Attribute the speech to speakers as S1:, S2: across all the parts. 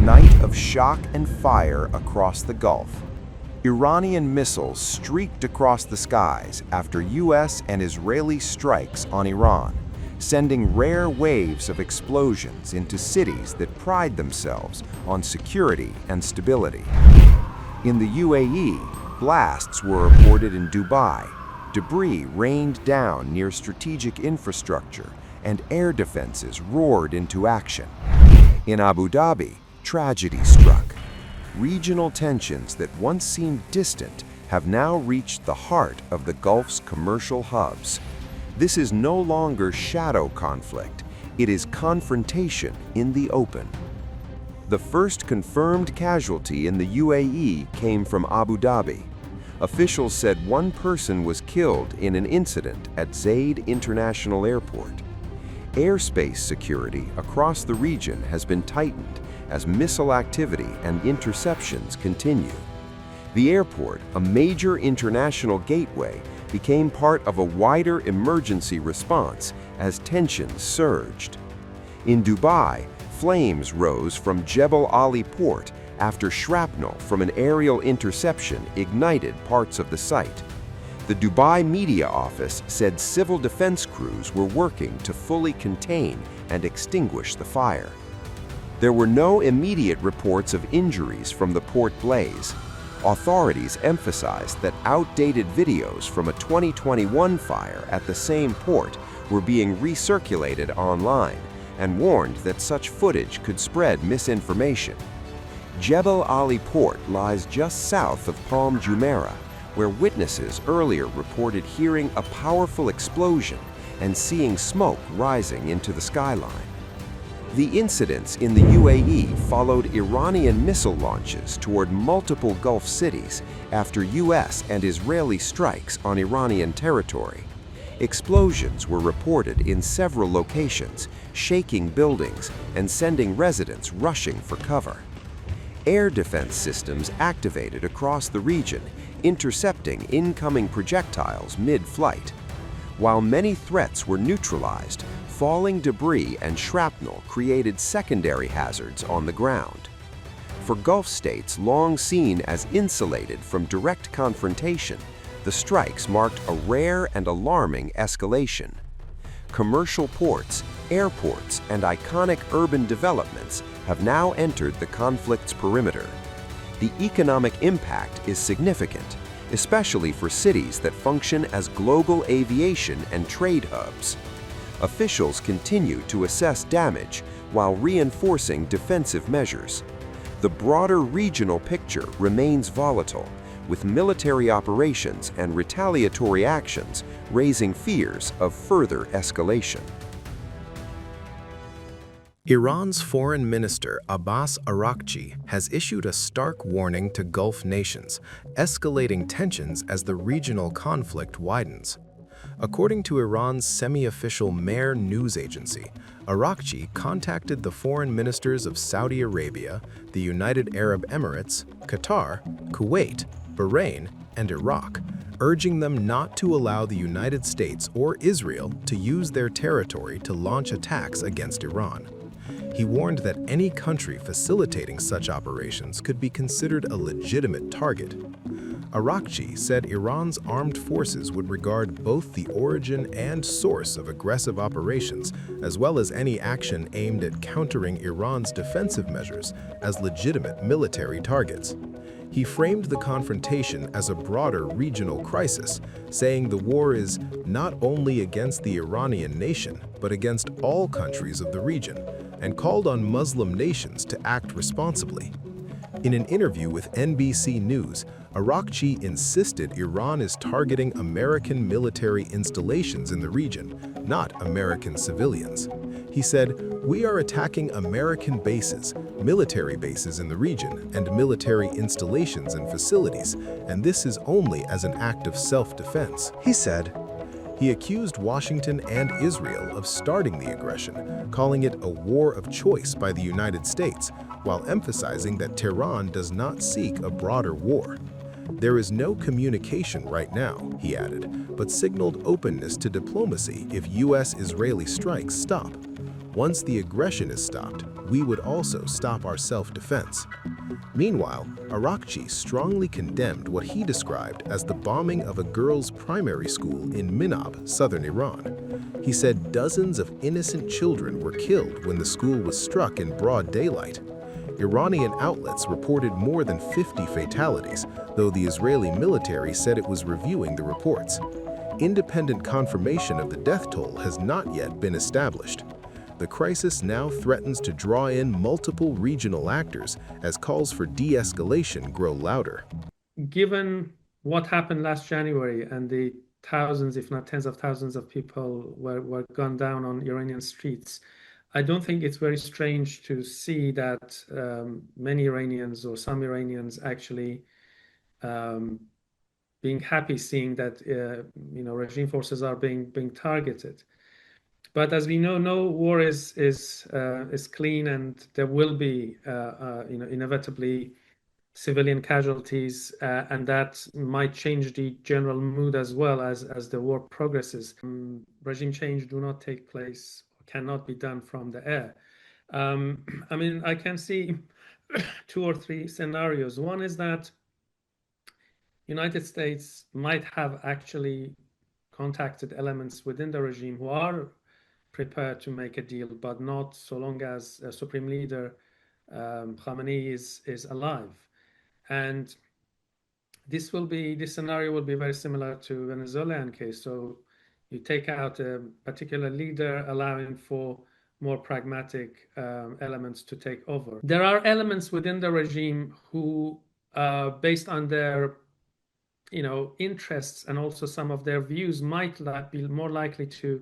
S1: night of shock and fire across the Gulf. Iranian missiles streaked across the skies after US and Israeli strikes on Iran, sending rare waves of explosions into cities that pride themselves on security and stability. In the UAE, blasts were reported in Dubai. Debris rained down near strategic infrastructure, and air defenses roared into action. In Abu Dhabi, tragedy struck. Regional tensions that once seemed distant have now reached the heart of the Gulf's commercial hubs. This is no longer shadow conflict, it is confrontation in the open. The first confirmed casualty in the UAE came from Abu Dhabi. Officials said one person was killed in an incident at Zayed International Airport. Airspace security across the region has been tightened as missile activity and interceptions continue. The airport, a major international gateway, became part of a wider emergency response as tensions surged. In Dubai, flames rose from Jebel Ali Port after shrapnel from an aerial interception ignited parts of the site. The Dubai media office said civil defense crews were working to fully contain and extinguish the fire. There were no immediate reports of injuries from the port blaze. Authorities emphasized that outdated videos from a 2021 fire at the same port were being recirculated online and warned that such footage could spread misinformation. Jebel Ali Port lies just south of Palm Jumeirah, where witnesses earlier reported hearing a powerful explosion and seeing smoke rising into the skyline. The incidents in the UAE followed Iranian missile launches toward multiple Gulf cities after US and Israeli strikes on Iranian territory. Explosions were reported in several locations, shaking buildings and sending residents rushing for cover. Air defense systems activated across the region, intercepting incoming projectiles mid-flight. While many threats were neutralized, falling debris and shrapnel created secondary hazards on the ground. For Gulf states long seen as insulated from direct confrontation, the strikes marked a rare and alarming escalation. Commercial ports, airports, and iconic urban developments have now entered the conflict's perimeter. The economic impact is significant, especially for cities that function as global aviation and trade hubs. Officials continue to assess damage while reinforcing defensive measures. The broader regional picture remains volatile, with military operations and retaliatory actions raising fears of further escalation.
S2: Iran's Foreign Minister Abbas Araghchi has issued a stark warning to Gulf nations, escalating tensions as the regional conflict widens. According to Iran's semi-official Mehr news agency, Araghchi contacted the foreign ministers of Saudi Arabia, the United Arab Emirates, Qatar, Kuwait, Bahrain, and Iraq, urging them not to allow the United States or Israel to use their territory to launch attacks against Iran. He warned that any country facilitating such operations could be considered a legitimate target. Araghchi said Iran's armed forces would regard both the origin and source of aggressive operations, as well as any action aimed at countering Iran's defensive measures, as legitimate military targets. He framed the confrontation as a broader regional crisis, saying the war is not only against the Iranian nation, but against all countries of the region, and called on Muslim nations to act responsibly. In an interview with NBC News, Araghchi insisted Iran is targeting American military installations in the region, not American civilians. He said, "We are attacking American bases, military bases in the region, and military installations and facilities, and this is only as an act of self-defense," he said. He accused Washington and Israel of starting the aggression, calling it a war of choice by the United States, while emphasizing that Tehran does not seek a broader war. There is no communication right now, he added, but signaled openness to diplomacy if U.S.-Israeli strikes stop. Once the aggression is stopped, we would also stop our self-defense. Meanwhile, Arakchi strongly condemned what he described as the bombing of a girls' primary school in Minab, southern Iran. He said dozens of innocent children were killed when the school was struck in broad daylight. Iranian outlets reported more than 50 fatalities, though the Israeli military said it was reviewing the reports. Independent confirmation of the death toll has not yet been established. The crisis now threatens to draw in multiple regional actors as calls for de-escalation grow louder.
S3: Given what happened last January and the thousands, if not tens of thousands of people were gunned down on Iranian streets, I don't think it's very strange to see that many Iranians or some Iranians actually being happy seeing that regime forces are being targeted. But as we know, no war is clean, and there will be inevitably civilian casualties, and that might change the general mood as well as the war progresses. Regime change do not take place, cannot be done from the air. I mean, I can see 2 or 3 scenarios. One is that United States might have actually contacted elements within the regime who are prepared to make a deal, but not so long as Supreme Leader Khamenei is alive. And this scenario will be very similar to Venezuelan case. So you take out a particular leader, allowing for more pragmatic elements to take over. There are elements within the regime who, based on their interests and also some of their views, might be more likely to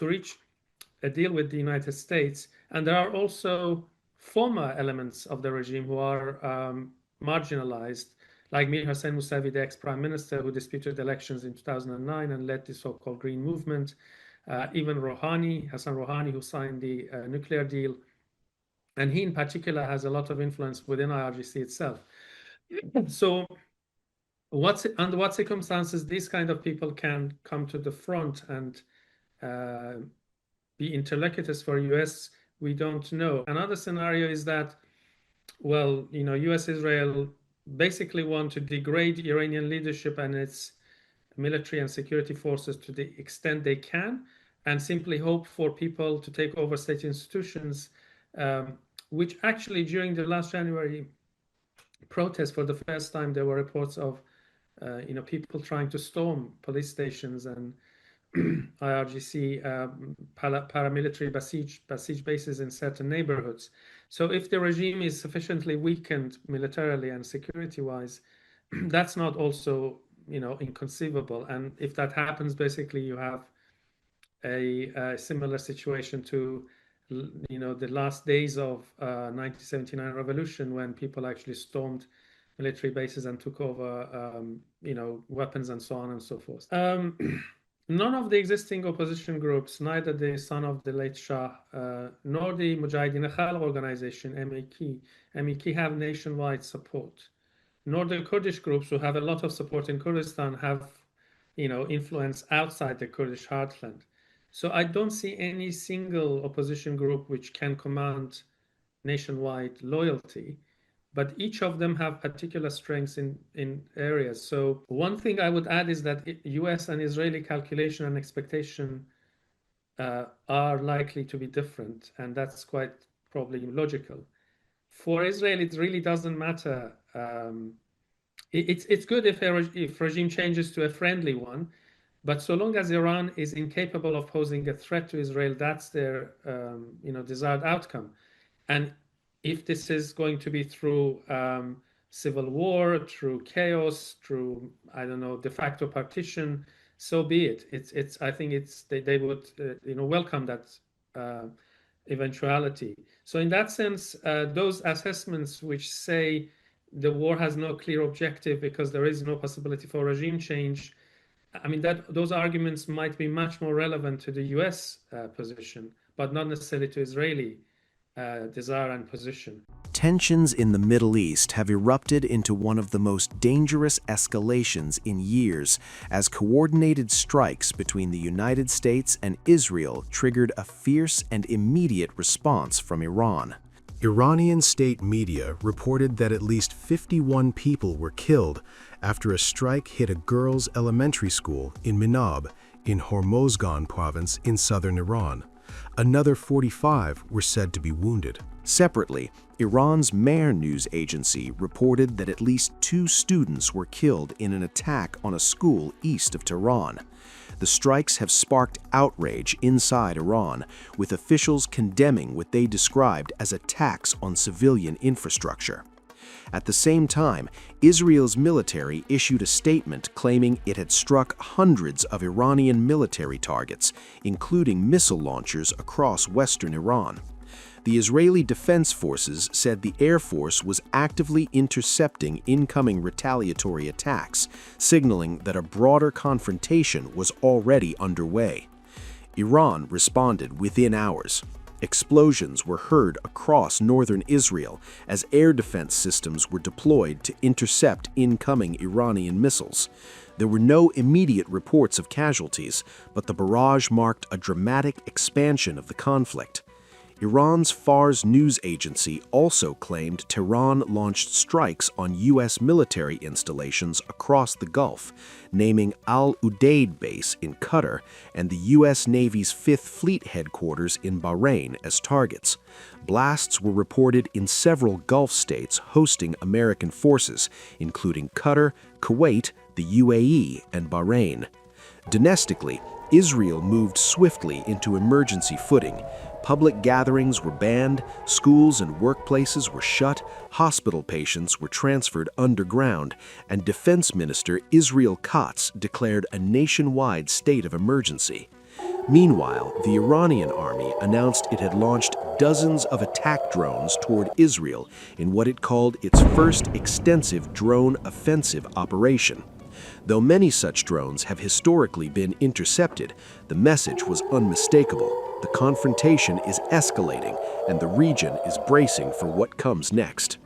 S3: reach a deal with the United States. And there are also former elements of the regime who are marginalized, like Mir Hossein Mousavi, the ex-prime minister who disputed elections in 2009 and led the so-called Green Movement. Even Hassan Rouhani, who signed the nuclear deal. And he in particular has a lot of influence within IRGC itself. So under what circumstances these kind of people can come to the front and be interlocutors for US, we don't know. Another scenario is that, well, US-Israel basically want to degrade Iranian leadership and its military and security forces to the extent they can, and simply hope for people to take over state institutions, which actually during the last January protests, for the first time, there were reports of people trying to storm police stations and IRGC paramilitary Basij bases in certain neighborhoods. So if the regime is sufficiently weakened militarily and security-wise, that's not also inconceivable. And if that happens, basically you have a similar situation to the last days of 1979 revolution, when people actually stormed military bases and took over weapons and so on and so forth. None of the existing opposition groups, neither the son of the late Shah nor the Mujahideen Khalq organization, MEK, have nationwide support. Nor the Kurdish groups, who have a lot of support in Kurdistan, have influence outside the Kurdish heartland. So I don't see any single opposition group which can command nationwide loyalty, but each of them have particular strengths in areas. So one thing I would add is that US and Israeli calculation and expectation are likely to be different, and that's quite probably logical. For Israel, it really doesn't matter. It's good if regime changes to a friendly one, but so long as Iran is incapable of posing a threat to Israel, that's their desired outcome. And if this is going to be through civil war, through chaos, through, I don't know, de facto partition, so be it. I think they would welcome that eventuality. So in that sense, those assessments which say the war has no clear objective because there is no possibility for regime change, I mean, those arguments might be much more relevant to the US position, but not necessarily to Israeli desire and position.
S1: Tensions in the Middle East have erupted into one of the most dangerous escalations in years as coordinated strikes between the United States and Israel triggered a fierce and immediate response from Iran.
S2: Iranian state media reported that at least 51 people were killed after a strike hit a girls' elementary school in Minab, in Hormozgan province in southern Iran. Another 45 were said to be wounded.
S1: Separately, Iran's Mehr news agency reported that at least 2 students were killed in an attack on a school east of Tehran. The strikes have sparked outrage inside Iran, with officials condemning what they described as attacks on civilian infrastructure. At the same time, Israel's military issued a statement claiming it had struck hundreds of Iranian military targets, including missile launchers across western Iran. The Israeli Defense Forces said the Air Force was actively intercepting incoming retaliatory attacks, signaling that a broader confrontation was already underway. Iran responded within hours. Explosions were heard across northern Israel as air defense systems were deployed to intercept incoming Iranian missiles. There were no immediate reports of casualties, but the barrage marked a dramatic expansion of the conflict. Iran's Fars news agency also claimed Tehran launched strikes on U.S. military installations across the Gulf, naming Al Udeid base in Qatar and the U.S. Navy's 5th Fleet headquarters in Bahrain as targets. Blasts were reported in several Gulf states hosting American forces, including Qatar, Kuwait, the UAE, and Bahrain. Domestically, Israel moved swiftly into emergency footing. Public gatherings were banned, schools and workplaces were shut, hospital patients were transferred underground, and Defense Minister Israel Katz declared a nationwide state of emergency. Meanwhile, the Iranian army announced it had launched dozens of attack drones toward Israel in what it called its first extensive drone offensive operation. Though many such drones have historically been intercepted, the message was unmistakable. The confrontation is escalating, and the region is bracing for what comes next.